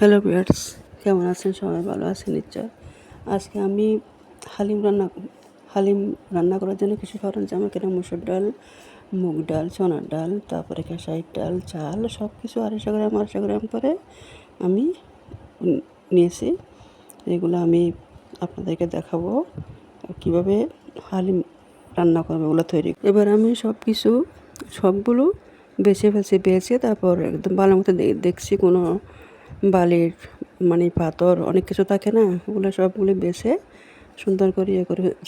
Hello viewers, কেমন আছেন? সবাই ভালো আছেন নিশ্চয়। আজকে আমি হালিম রান্না করার জন্য কিছু সরঞ্জাম এখানে মুসুর ডাল, মুগ ডাল, চনার ডাল, তারপরে খেসারির ডাল, চাল সব কিছু 250 গ্রাম করে আমি নিয়েছি। এগুলো আমি আপনাদেরকে দেখাবো কীভাবে হালিম রান্না করবো, এগুলো তৈরি। এবার আমি সবগুলো বেছে তারপর একদম ভালো মতো দেখছি কোনো বালির পাথর অনেক কিছু থাকে না, ওগুলো সবগুলো বেছে সুন্দর করে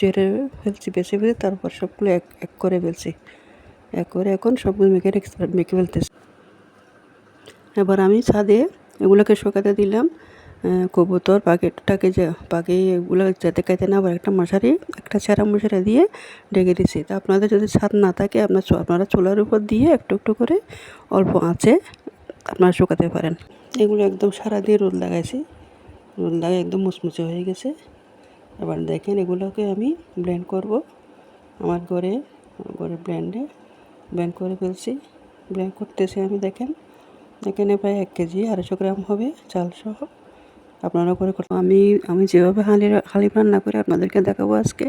ঝেড়ে ফেলছি, বেছে তারপর সবগুলো এক এক করে ফেলছি, এখন সবগুলো মেখে ফেলতেছি। এবার আমি ছাদে এগুলোকে শুকাতে দিলাম। কবুতর পাখি এগুলো যাতে খাইতে না পারে একটা ছেঁড়া মশারি দিয়ে ঢেকে দিছি। তা আপনাদের যদি ছাদ না থাকে আপনারা চুলার উপর দিয়ে একটু একটু করে অল্প আঁচে আপনারা শুকাতে পারেন। এগুলো একদম সারা দিয়ে রোদ লাগাইছি, রোদ লাগাই একদম মুচমুচে হয়ে গেছে। এবার দেখেন এগুলোকে আমি ব্লেন্ড করব। আমার ঘরে ব্লেন্ড করে ফেলছি, ব্লেন্ড করতেছি আমি। দেখেন এখানে প্রায় 1 কেজি 250 গ্রাম হবে চাল সহ। আপনারা করে আমি যেভাবে হালিম রান্না করে আপনাদেরকে দেখাবো আজকে।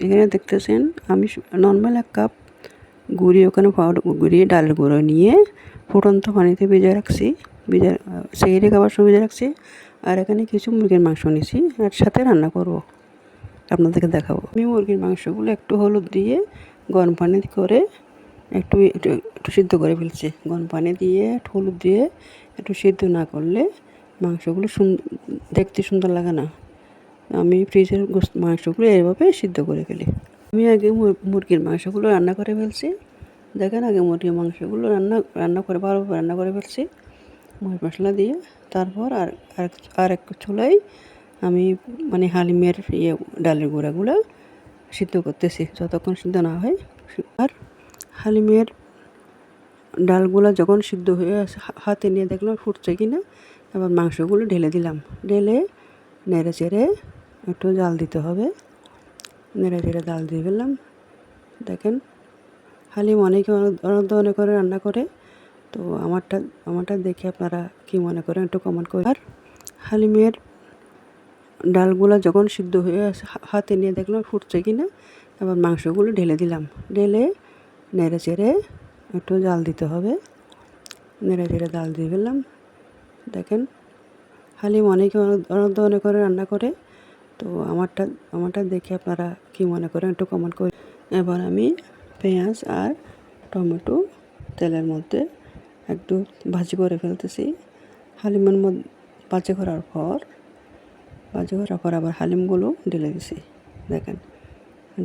এখানে দেখতেছেন আমি নর্মাল 1 কাপ ওখানে গুঁড়িয়ে ডালের গুঁড়ো নিয়ে ফুটন্ত পানিতে ভিজে রাখছি, সেহরি খাবার সময় ভিজে রাখছি। আর এখানে কিছু মুরগির মাংস নিয়েছি, আর সাথে রান্না করব, আপনাদেরকে দেখাবো। আমি মুরগির মাংসগুলো একটু হলুদ দিয়ে গরম পানি করে একটু সিদ্ধ করে ফেলছি। গরম পানি দিয়ে একটু হলুদ দিয়ে একটু সিদ্ধ না করলে মাংসগুলো দেখতে সুন্দর লাগে না। আমি ফ্রিজের মাংসগুলো এইভাবে সিদ্ধ করে ফেলি। আমি আগে মুরগির মাংসগুলো রান্না করে ফেলছি। দেখেন আগে মুরগির মাংসগুলো রান্না করে ভালোভাবে রান্না করে ফেলছি মশলা দিয়ে। তারপর আর এক চুলায় আমি হালিমের ডালের গুঁড়াগুলো সিদ্ধ করতেছি যতক্ষণ সিদ্ধ না হয়। আর হালিমের ডালগুলো যখন সিদ্ধ হয়ে হাতে নিয়ে দেখলাম ফুটছে কিনা, এবার মাংসগুলো ঢেলে দিলাম। ঢেলে নেড়ে চেড়ে একটু জাল দিতে হবে। নেড়ে চেড়ে জাল দিয়ে ফেললাম। দেখেন হালিম অনেকে অনেক ধরনের করে রান্না করে, তো আমারটা দেখে আপনারা কি মনে করেন একটু কমেন্ট করে। আর হালিমের ডালগুলো যখন সিদ্ধ হয়ে হাতে নিয়ে দেখলাম ফুটছে কিনা, এবার মাংসগুলো ঢেলে দিলাম। ঢেলে নেড়ে চেড়ে একটু জাল দিতে হবে। নেড়ে চেড়ে জাল দিয়ে ফেললাম। দেখেন হালিম অনেকে অনেক ধরনের করে রান্না করে, তো আমারটা দেখে আপনারা কি মনে করেন একটু কমেন্ট করে। এবার আমি পেঁয়াজ আর টমেটো তেলের মধ্যে একটু ভাজি করে ফেলতেছি। হালিমের মধ্যে ভাজি করার পর আবার হালিমগুলো ঢেলে দিছি। দেখেন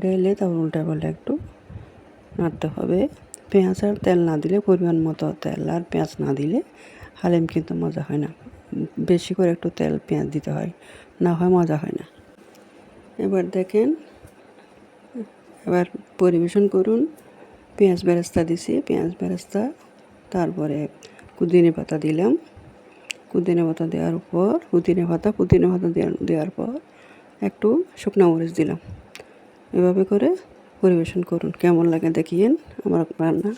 ঢেলে তারপর উল্টা পাল্টা একটু নাড়তে হবে। পেঁয়াজ আর তেল না দিলে, পরিমাণ মতো তেল আর পেঁয়াজ না দিলে হালিম কিন্তু মজা হয় না। বেশি করে একটু তেল পেঁয়াজ দিতে হয়, না হয় মজা হয় না। এবার দেখেন, এবার পরিবেশন করুন। পেঁয়াজ বেরেস্তা দিছি, তারপরে পুদিনা পাতা দিলাম। পুদিনা পাতা দেওয়ার পর একটু শুকনো মরিচ দিলাম। এভাবে করে পরিবেশন করুন। কেমন লাগে দেখিয়েন আমার রান্না।